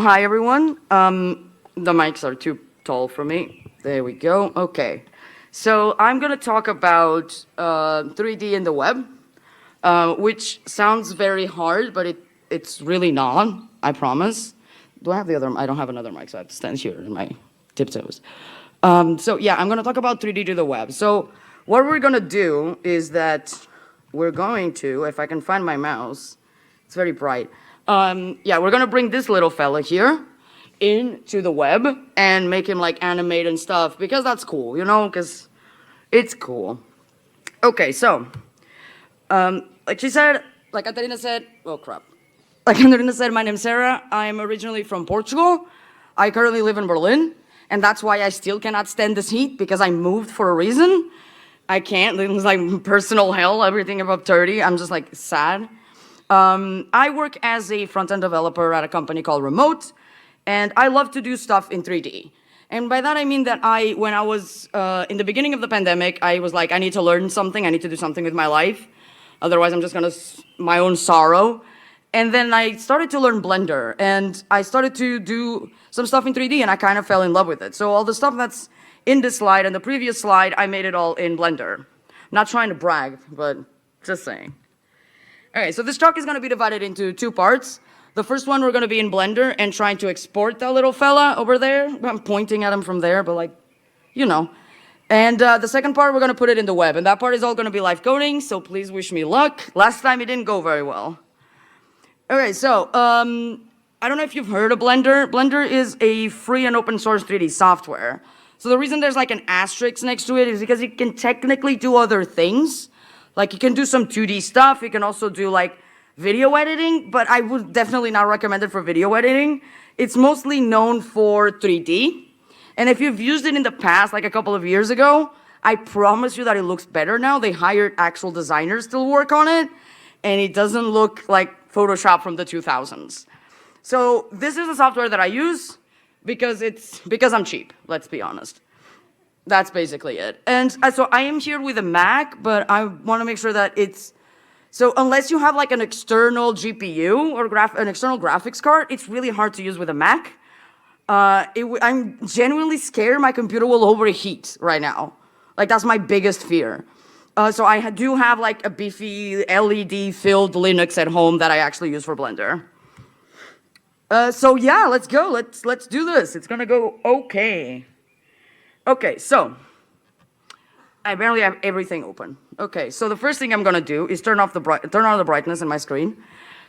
hi everyone. The mics are too tall for me. There we go. Okay. So I'm gonna talk about 3D in the web, which sounds very hard, but it's really not, I promise. Do I have the other, I don't have another mic, so I have to stand here in my tiptoes. So yeah, I'm gonna talk about 3D to the web. So what we're gonna do is that we're going to, if I can find my mouse, it's very bright. Yeah, we're gonna bring this little fella here into the web and make him like animate and stuff because that's cool, you know, because it's cool. Okay, so, like she said, like Catarina said, oh crap. Like Catarina said, my name's Sara. I'm originally from Portugal. I currently live in Berlin, and that's why I still cannot stand this heat because I moved for a reason. I can't, it's like personal hell, everything above 30, I'm just like sad. I work as a front-end developer at a company called Remote, and I love to do stuff in 3D. And by that I mean that when I was in the beginning of the pandemic, I was like, I need to learn something, I need to do something with my life. Otherwise I'm just gonna, my own sorrow. And then I started to learn Blender, and I started to do some stuff in 3D, and I kind of fell in love with it. So all the stuff that's in this slide and the previous slide, I made it all in Blender. Not trying to brag, but just saying. Okay, so this talk is gonna be divided into two parts. The first one, we're gonna be in Blender and trying to export that little fella over there. I'm pointing at him from there, but like, you know. And the second part, we're gonna put it in the web, and that part is all gonna be live coding, so please wish me luck. Last time it didn't go very well. Okay, so, I don't know if you've heard of Blender. Blender is a free and open source 3D software. So the reason there's like an asterisk next to it is because it can technically do other things. Like it can do some 2D stuff, it can also do like video editing, but I would definitely not recommend it for video editing. It's mostly known for 3D. And if you've used it in the past, like a couple of years ago, I promise you that it looks better now. They hired actual designers to work on it, and it doesn't look like Photoshop from the 2000s. So this is the software that I use because I'm cheap, let's be honest. That's basically it. And so I am here with a Mac, but I want to make sure that so unless you have like an external GPU or an external graphics card, it's really hard to use with a Mac. I'm genuinely scared my computer will overheat right now. Like that's my biggest fear. So I do have like a beefy LED-filled Linux at home that I actually use for Blender. So yeah, let's go. Let's do this. It's gonna go okay. Okay, so I barely have everything open. Okay, so the first thing I'm gonna do is turn on the brightness in my screen.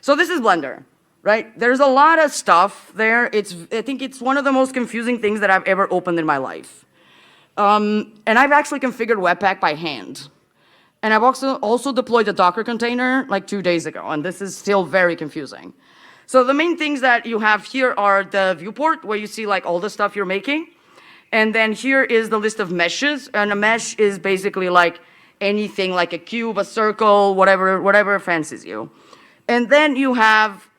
So this is Blender, right? There's a lot of stuff there. I think it's one of the most confusing things that I've ever opened in my life. And I've actually configured Webpack by hand. And I've also deployed a Docker container like 2 days ago, and this is still very confusing. So the main things that you have here are the viewport, where you see like all the stuff you're making. And then here is the list of meshes, and a mesh is basically like anything like a cube, a circle, whatever fancies you. And then you have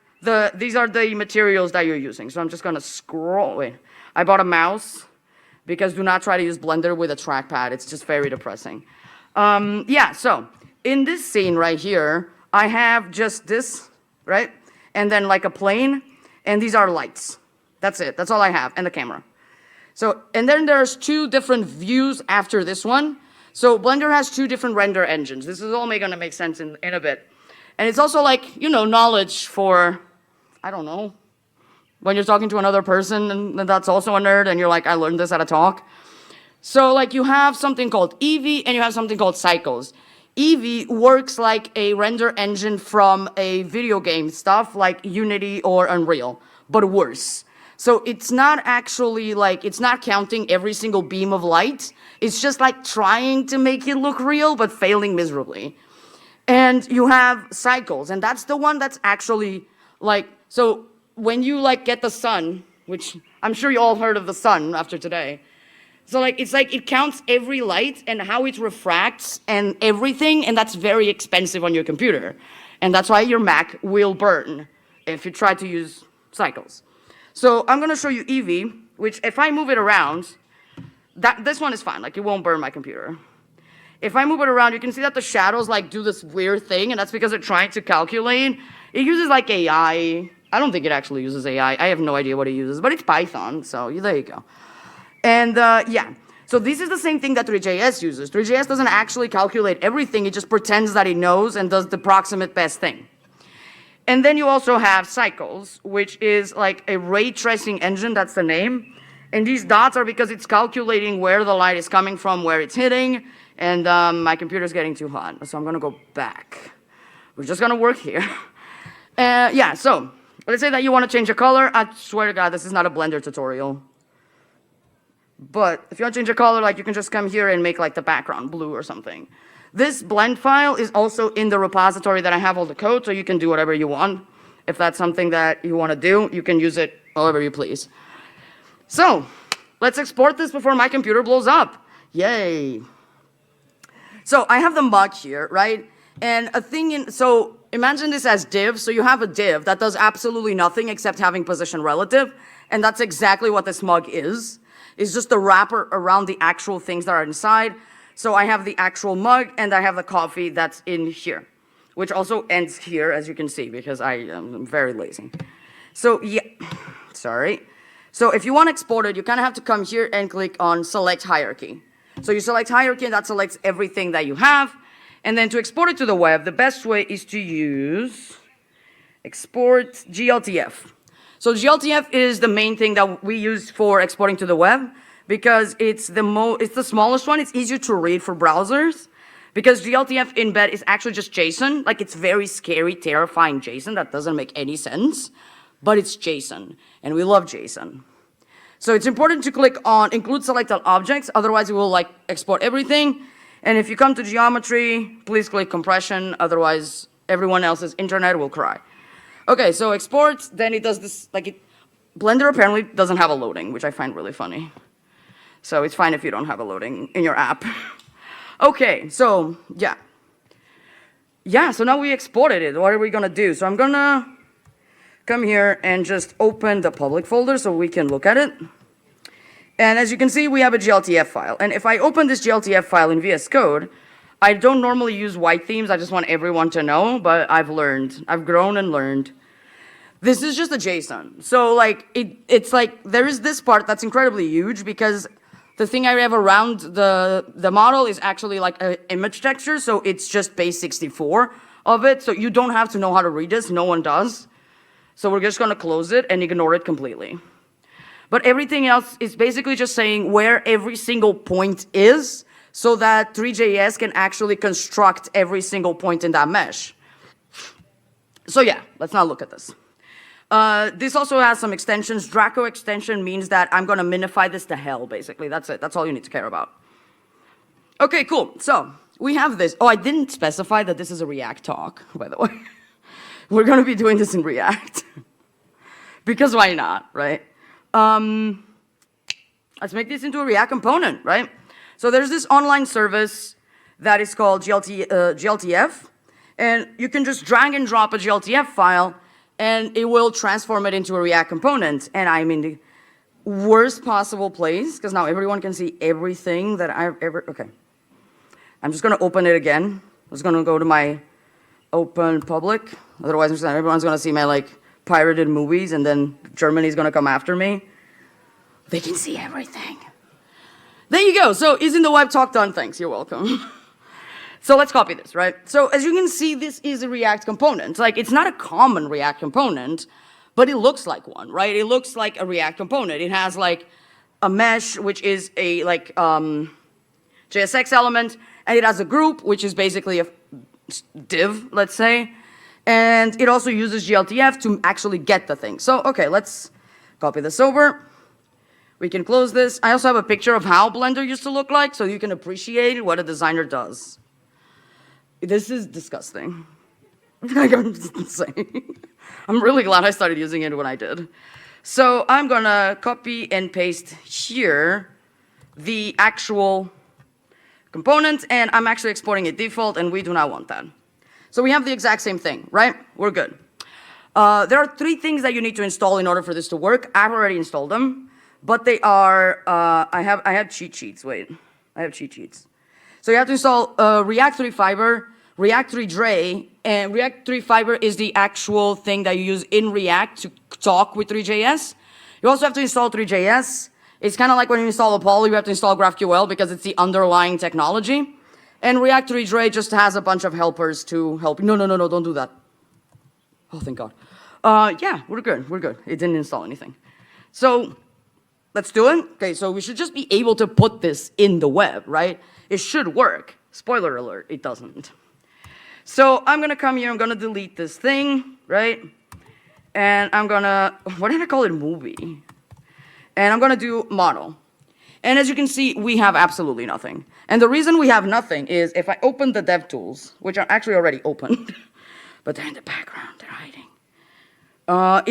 these are the materials that you're using. So I'm just gonna scroll, wait. I bought a mouse because do not try to use Blender with a trackpad. It's just very depressing. Yeah, so in this scene right here, I have just this, right? And then like a plane, and these are lights. That's it, that's all I have, and the camera. So, and then there's two different views after this one. So Blender has two different render engines. This is all gonna make sense in a bit. And it's also like, you know, knowledge for, I don't know, when you're talking to another person and that's also a nerd and you're like, I learned this at a talk. So like you have something called Eevee and you have something called Cycles. Eevee works like a render engine from a video game stuff like Unity or Unreal, but worse. So it's not actually like, it's not counting every single beam of light. It's just like trying to make it look real, but failing miserably. And you have Cycles, and that's the one that's actually like, so when you like get the sun, which I'm sure you all heard of the sun after today. So like, it's like it counts every light and how it refracts and everything, and that's very expensive on your computer. And that's why your Mac will burn if you try to use Cycles. So I'm gonna show you Eevee, which if I move it around, this one is fine, like it won't burn my computer. If I move it around, you can see that the shadows like do this weird thing, and that's because they're trying to calculate. It uses like AI I don't think it actually uses AI. I have no idea what it uses, but it's Python, so there you go. And yeah, so this is the same thing that 3JS uses. 3JS doesn't actually calculate everything, it just pretends that it knows and does the proximate best thing. And then you also have cycles, which is like a ray tracing engine, that's the name. And these dots are because it's calculating where the light is coming from, where it's hitting, and my computer's getting too hot, so I'm gonna go back. We're just gonna work here. Yeah, so let's say that you wanna change a color. I swear to God, this is not a Blender tutorial. But if you want to change a color, like you can just come here and make like the background blue or something. This blend file is also in the repository that I have all the code, so you can do whatever you want. If that's something that you want to do, you can use it however you please. So let's export this before my computer blows up. Yay. So I have the mug here, right? And a thing so imagine this as div. So you have a div that does absolutely nothing except having position relative. And that's exactly what this mug is. It's just a wrapper around the actual things that are inside. So I have the actual mug and I have the coffee that's in here, which also ends here, as you can see, because I am very lazy. So yeah, sorry. So if you want to export it, you kind of have to come here and click on select hierarchy. So you select hierarchy and that selects everything that you have. And then to export it to the web, the best way is to use export GLTF. So GLTF is the main thing that we use for exporting to the web because it's the smallest one. It's easier to read for browsers because GLTF embed is actually just JSON. Like it's very scary, terrifying JSON that doesn't make any sense, but it's JSON and we love JSON. So it's important to click on include selected objects, otherwise it will like export everything. And if you come to geometry, please click compression, otherwise everyone else's internet will cry. Okay, so export, then it does this, Blender apparently doesn't have a loading, which I find really funny. So it's fine if you don't have a loading in your app. Okay, so yeah. Yeah, so now we exported it. What are we gonna do? So I'm gonna come here and just open the public folder so we can look at it. And as you can see, we have a GLTF file. And if I open this GLTF file in VS Code, I don't normally use white themes. I just want everyone to know, but I've grown and learned. This is just a JSON. So like, it's like, there is this part that's incredibly huge because the thing I have around the model is actually like an image texture. So it's just base 64 of it. So you don't have to know how to read this. No one does. So we're just gonna close it and ignore it completely. But everything else is basically just saying where every single point is so that 3JS can actually construct every single point in that mesh. So yeah, let's now look at this. This also has some extensions. Draco extension means that I'm gonna minify this to hell, basically. That's it, that's all you need to care about. Okay, cool, so we have this. Oh, I didn't specify that this is a React talk, by the way. We're gonna be doing this in React. Because why not, right? Let's make this into a React component, right? So there's this online service that is called GLTF, and you can just drag and drop a GLTF file, and it will transform it into a React component. And I'm in the worst possible place, because now everyone can see everything that I've ever, okay. I'm just gonna open it again. I'm just gonna go to my open public. Otherwise, everyone's gonna see my like pirated movies, and then Germany's gonna come after me. They can see everything. There you go. So is in the web talk done? Thanks, you're welcome. So let's copy this, right? So as you can see, this is a React component. Like it's not a common React component, but it looks like one, right? It looks like a React component. It has like a mesh, which is a like JSX element, and it has a group, which is basically a div, let's say. And it also uses GLTF to actually get the thing. So, okay, let's copy this over. We can close this. I also have a picture of how Blender used to look like so you can appreciate what a designer does. This is disgusting. Like, I'm just insane. I'm really glad I started using it when I did. So I'm gonna copy and paste here the actual component, and I'm actually exporting a default, and we do not want that. So we have the exact same thing, right? We're good. There are 3 things that you need to install in order for this to work. I've already installed them, but they are, I have cheat sheets, wait. I have cheat sheets. So you have to install React 3 Fiber, React 3 Dre, and React 3 Fiber is the actual thing that you use in React to talk with 3JS. You also have to install 3JS. It's kind of like when you install Apollo, you have to install GraphQL because it's the underlying technology. And React 3 Dre just has a bunch of helpers to help. No, don't do that. Oh, thank God. Yeah, we're good. It didn't install anything. So let's do it. Okay, so we should just be able to put this in the web, right? It should work. Spoiler alert, it doesn't. So I'm gonna come here, I'm gonna delete this thing, right? And I'm gonna, what did I call it, movie? And I'm gonna do model. And as you can see, we have absolutely nothing. And the reason we have nothing is if I open the DevTools, which are actually already opened, but they're in the background, they're hiding.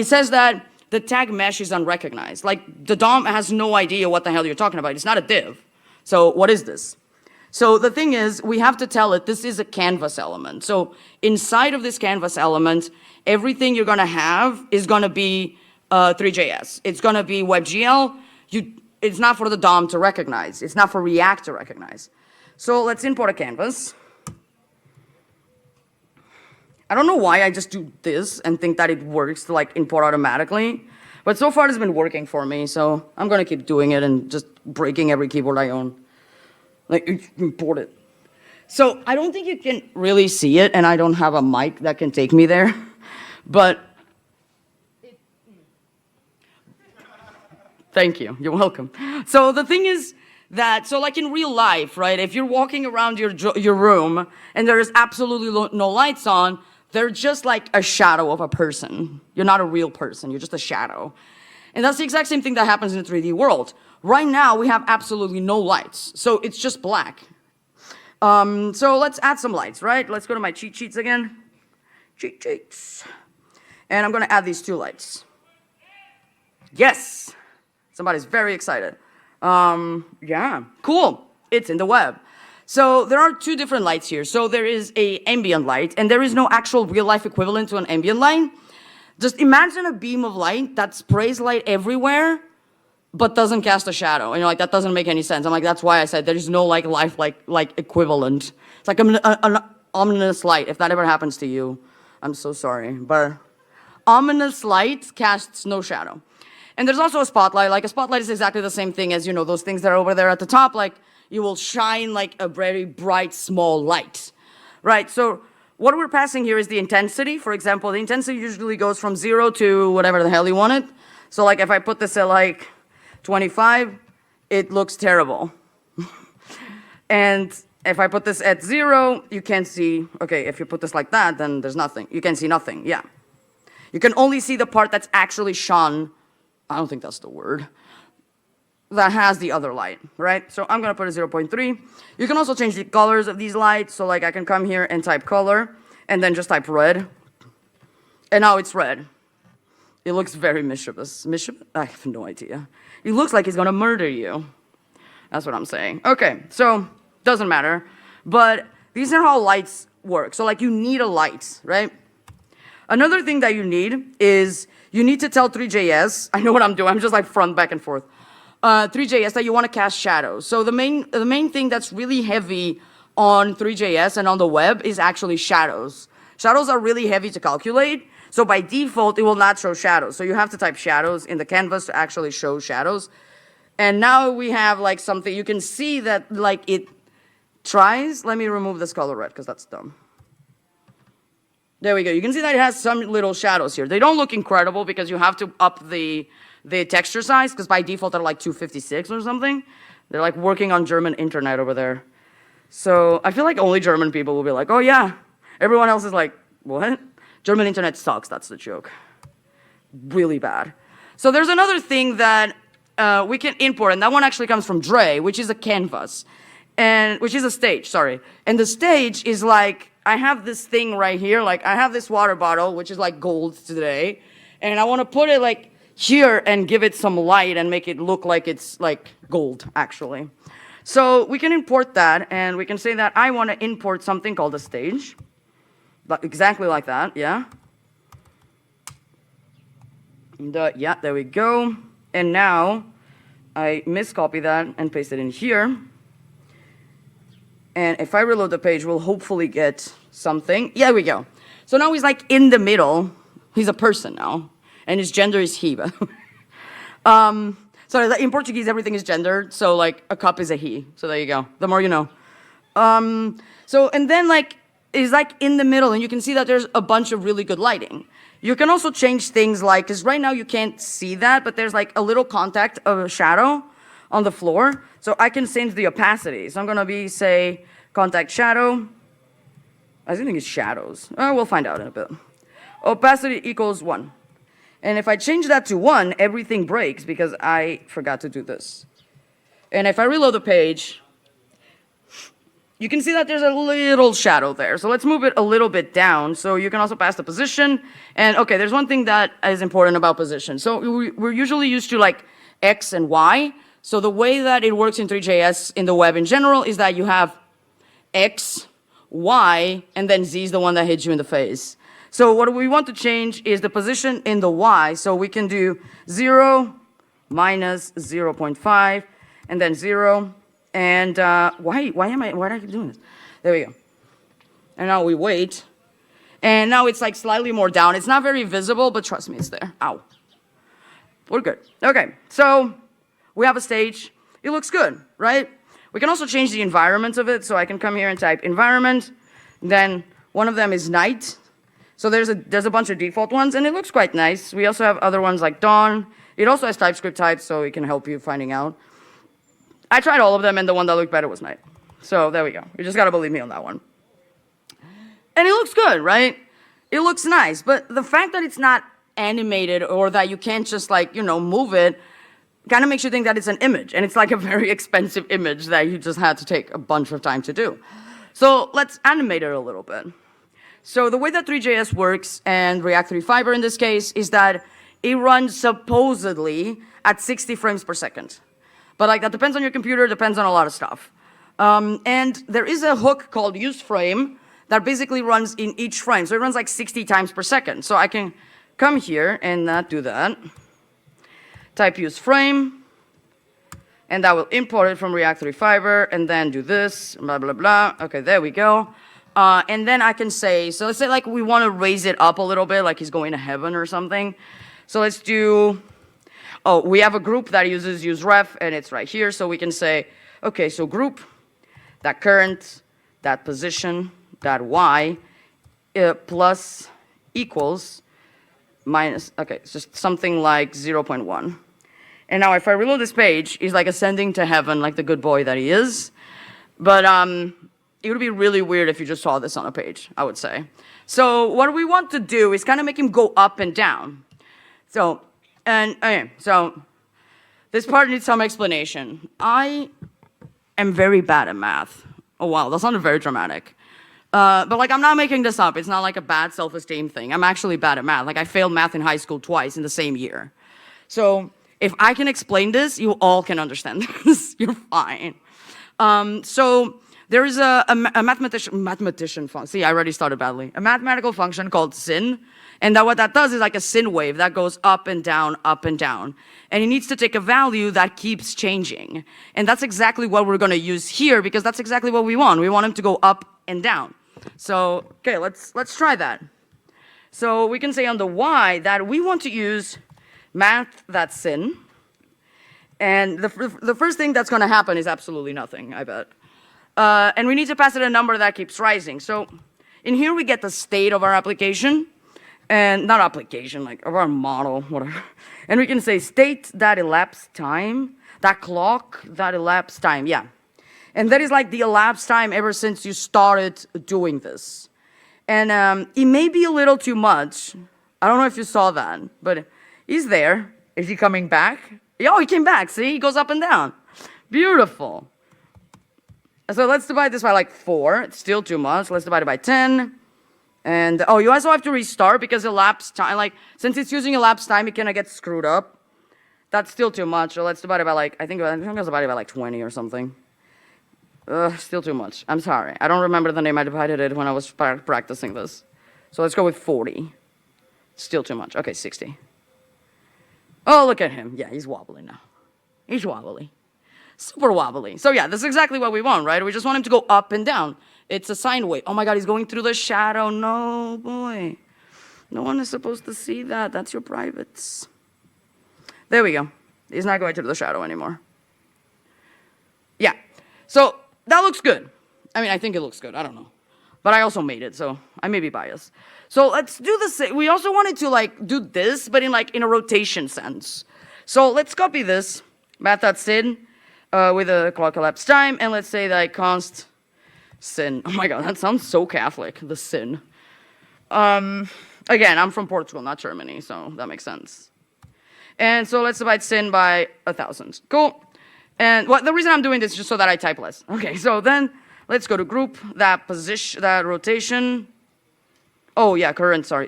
It says that the tag mesh is unrecognized. Like, the DOM has no idea what the hell you're talking about. It's not a div. So what is this? So the thing is, we have to tell it this is a canvas element. So inside of this canvas element, everything you're gonna have is gonna be 3JS. It's gonna be WebGL. It's not for the DOM to recognize. It's not for React to recognize. So let's import a canvas. I don't know why I just do this and think that it works to like import automatically. But so far it's been working for me, so I'm gonna keep doing it and just breaking every keyboard I own. Like, import it. So I don't think you can really see it, and I don't have a mic that can take me there. But thank you. You're welcome. So the thing is that, so like in real life, right, if you're walking around your room and there is absolutely no lights on, they're just like a shadow of a person. You're not a real person. You're just a shadow. And that's the exact same thing that happens in the 3D world. Right now, we have absolutely no lights. So it's just black. So let's add some lights, right? Let's go to my cheat sheets again. Cheat sheets. And I'm going to add these 2 lights. Yes. Somebody's very excited. Yeah, cool. It's in the web. So there are 2 different lights here. So there is a ambient light, and there is no actual real-life equivalent to an ambient light. Just imagine a beam of light that sprays light everywhere, but doesn't cast a shadow. And you're like, that doesn't make any sense. I'm like, that's why I said there is no like life like equivalent. It's like an ominous light. If that ever happens to you, I'm so sorry. But ominous light casts no shadow. And there's also a spotlight. Like a spotlight is exactly the same thing as, you know, those things that are over there at the top. Like you will shine like a very bright, small light, right? So what we're passing here is the intensity. For example, the intensity usually goes from 0 to whatever the hell you want it. So like if I put this at like 25, it looks terrible. And if I put this at 0, you can't see, okay, if you put this like that, then there's nothing. You can see nothing, yeah. You can only see the part that's actually shone, I don't think that's the word, that has the other light, right? So I'm gonna put a 0.3. You can also change the colors of these lights. So like I can come here and type color, and then just type red. And now it's red. It looks very mischievous. I have no idea. It looks like he's gonna murder you. That's what I'm saying. Okay, so doesn't matter. But these are how lights work. So like you need a light, right? Another thing that you need is you need to tell 3JS, I know what I'm doing, I'm just like front, back and forth. 3JS that you want to cast shadows. So the main thing that's really heavy on 3JS and on the web is actually shadows. Shadows are really heavy to calculate. So by default, it will not show shadows. So you have to type shadows in the canvas to actually show shadows. And now we have like something, you can see that like it tries. Let me remove this color red because that's dumb. There we go. You can see that it has some little shadows here. They don't look incredible because you have to up the texture size because by default they're like 256 or something. They're like working on German internet over there. So I feel like only German people will be like, oh yeah. Everyone else is like, what? German internet sucks, that's the joke. Really bad. So there's another thing that we can import, and that one actually comes from Dre, which is a canvas. And which is a stage, sorry. And the stage is like, I have this thing right here, like I have this water bottle, which is like gold today, and I want to put it like here and give it some light and make it look like it's like gold, actually. So we can import that, and we can say that I want to import something called a stage. But exactly like that, yeah. And, yeah, there we go. And now I miscopy that and paste it in here. And if I reload the page, we'll hopefully get something. Yeah, there we go. So now he's like in the middle. He's a person now. And his gender is he. So in Portuguese, everything is gendered. So like a cup is a he. So there you go. The more you know. So, and then like, it's like in the middle, and you can see that there's a bunch of really good lighting. You can also change things like, because right now you can't see that, but there's like a little contact of a shadow on the floor. So I can change the opacity. So I'm gonna be, say, contact shadow. I think it's shadows. We'll find out in a bit. Opacity equals 1. And if I change that to 1, everything breaks because I forgot to do this. And if I reload the page, you can see that there's a little shadow there. So let's move it a little bit down. So you can also pass the position. And okay, there's one thing that is important about position. So we're usually used to like X and Y. So the way that it works in 3JS in the web in general is that you have X, Y, and then Z is the one that hits you in the face. So what we want to change is the position in the Y. So we can do 0, minus 0.5, and then 0. And why do I keep doing this? There we go. And now we wait. And now it's like slightly more down. It's not very visible, but trust me, it's there. Ow. We're good. Okay, so we have a stage. It looks good, right? We can also change the environment of it. So I can come here and type environment. Then one of them is night. So there's a bunch of default ones, and it looks quite nice. We also have other ones like dawn. It also has TypeScript types, so it can help you finding out. I tried all of them, and the one that looked better was night. So there we go. You just gotta believe me on that one. And it looks good, right? It looks nice, but the fact that it's not animated or that you can't just like, move it, kind of makes you think that it's an image, and it's like a very expensive image that you just had to take a bunch of time to do. So let's animate it a little bit. So the way that 3JS works, and React 3 Fiber in this case, is that it runs supposedly at 60 frames per second. But like that depends on your computer, depends on a lot of stuff. And there is a hook called useFrame that basically runs in each frame. So it runs like 60 times per second. So I can come here and not do that. Type useFrame, and that will import it from React 3 Fiber, and then do this, blah, blah, blah. Okay, there we go. And then I can say, so let's say like we want to raise it up a little bit, like he's going to heaven or something. So let's do, we have a group that uses useRef, and it's right here. So we can say, okay, so group, that current, that position, that Y, plus equals minus, okay, it's just something like 0.1. And now if I reload this page, he's like ascending to heaven like the good boy that he is. But it would be really weird if you just saw this on a page, I would say. So what we want to do is kind of make him go up and down. So, so this part needs some explanation. I am very bad at math. Oh wow, that sounded very dramatic. But like I'm not making this up. It's not like a bad self-esteem thing. I'm actually bad at math. Like I failed math in high school twice in the same year. So if I can explain this, you all can understand this. You're fine. So there is a mathematician function. See, I already started badly. A mathematical function called sin. And that what that does is like a sin wave that goes up and down, up and down. And it needs to take a value that keeps changing. And that's exactly what we're going to use here because that's exactly what we want. We want him to go up and down. So, okay, let's try that. So we can say on the Y that we want to use math.sin. And the first thing that's going to happen is absolutely nothing, I bet. And we need to pass it a number that keeps rising. So in here we get the state of our application. And not application, like of our model, whatever. And we can say state that elapsed time, that clock, that elapsed time, yeah. And that is like the elapsed time ever since you started doing this. And it may be a little too much. I don't know if you saw that, but he's there. Is he coming back? Oh, he came back, see? He goes up and down. Beautiful. So let's divide this by like 4. It's still too much. Let's divide it by 10. And, you also have to restart because elapsed time, like, since it's using elapsed time, it kind of gets screwed up. That's still too much. So let's divide it by like, I think it was divided by like 20 or something. Still too much. I'm sorry. I don't remember the name I divided it when I was practicing this. So let's go with 40. Still too much. Okay, 60. Oh, look at him. Yeah, he's wobbly now. He's wobbly. super wobbly. So yeah, that's exactly what we want, right? We just want him to go up and down. It's a sine wave. Oh my God, he's going through the shadow. No, boy. No one is supposed to see that. That's your privates. There we go. He's not going through the shadow anymore. Yeah. So that looks good. I mean, I think it looks good. I don't know. But I also made it, so I may be biased. So let's do the same. We also wanted to like do this, but in a rotation sense. So let's copy this math.sin with a clock elapsed time, and let's say that const sin. Oh my God, that sounds so Catholic, the sin. Again, I'm from Portugal, not Germany, so that makes sense. And so let's divide sin by 1,000. Cool. And the reason I'm doing this is just so that I type less. Okay, so then let's go to group, that position, that rotation. Oh yeah, current, sorry.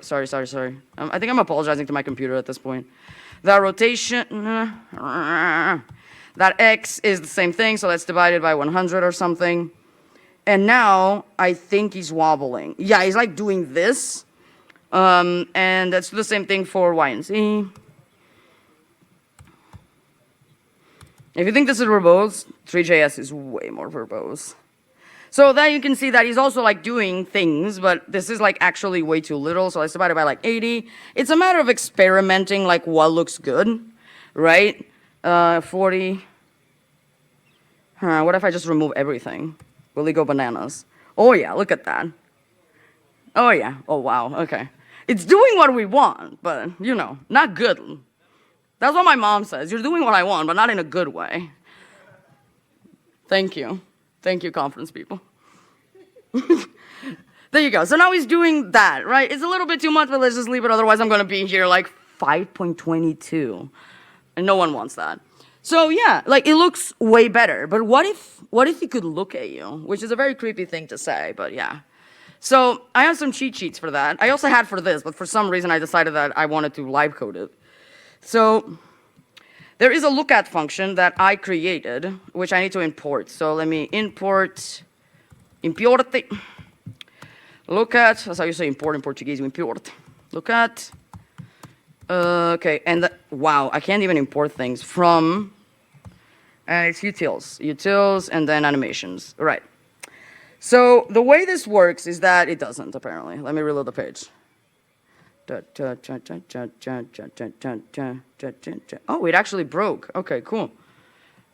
I think I'm apologizing to my computer at this point. That rotation, that x is the same thing, so let's divide it by 100 or something. And now, I think he's wobbling. Yeah, he's like doing this. And let's do the same thing for y and z. If you think this is verbose, 3JS is way more verbose. So then you can see that he's also like doing things, but this is like actually way too little, so let's divide it by like 80. It's a matter of experimenting like what looks good, right? 40. What if I just remove everything? Will he go bananas? Oh yeah, look at that. Oh yeah, oh wow, okay. It's doing what we want, but you know, not good. That's what my mom says. You're doing what I want, but not in a good way. Thank you. Thank you, conference people. There you go. So now he's doing that, right? It's a little bit too much, but let's just leave it. Otherwise, I'm going to be here like 5.22. And no one wants that. So yeah, like it looks way better. But what if he could look at you? Which is a very creepy thing to say, but yeah. So I have some cheat sheets for that. I also had for this, but for some reason I decided that I wanted to live code it. So there is a lookat function that I created, which I need to import. So let me import lookat. That's how you say import in Portuguese. Import lookat. Okay, and wow, I can't even import things from. And it's utils, and then animations. Right. So the way this works is that it doesn't apparently. Let me reload the page. Oh, it actually broke. Okay, cool.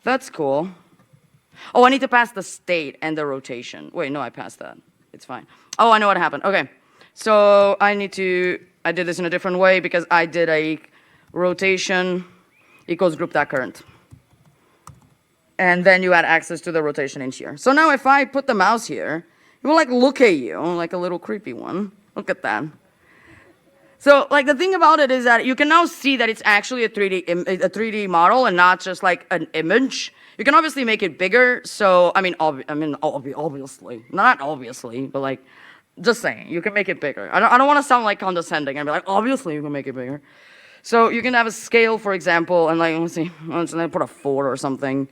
That's cool. Oh, I need to pass the state and the rotation. Wait, no, I passed that. It's fine. Oh, I know what happened. Okay. So I did this in a different way because I did a rotation equals group.current. And then you add access to the rotation in here. So now if I put the mouse here, it will like look at you like a little creepy one. Look at that. So, like, the thing about it is that you can now see that it's actually a 3D model and not just, like, an image. You can obviously make it bigger, so, obviously. Not obviously, but, like, just saying, you can make it bigger. I don't want to sound, like, condescending and be like, obviously you can make it bigger. So, you can have a scale, for example, and, like, let's see, let's put a 4 or something.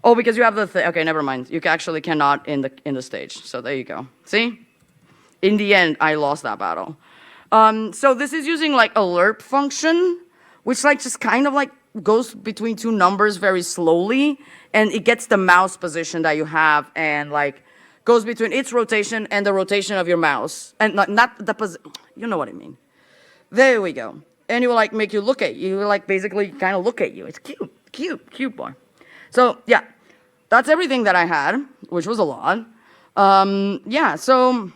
Oh, because you have the okay, never mind. You actually cannot in the stage, so there you go. See? In the end, I lost that battle. So this is using like a lerp function, which like just kind of like goes between two numbers very slowly, and it gets the mouse position that you have and like goes between its rotation and the rotation of your mouse, and not the position. You know what I mean? There we go. And it will like make you look at you, like basically kind of look at you. It's cute boy. So yeah, that's everything that I had, which was a lot. Yeah. So.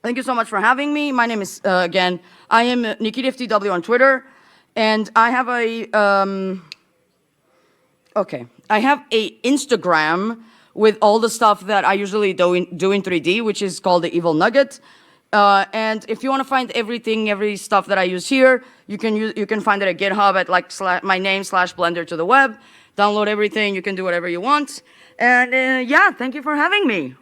Thank you so much for having me. My name is, again, I am NikitaFTW on Twitter, and I have I have a Instagram with all the stuff that I usually do in 3D, which is called the Evil Nugget. And if you want to find every stuff that I use here, you can find it at GitHub at like my name /Blender to the web. Download everything. You can do whatever you want. And yeah, thank you for having me.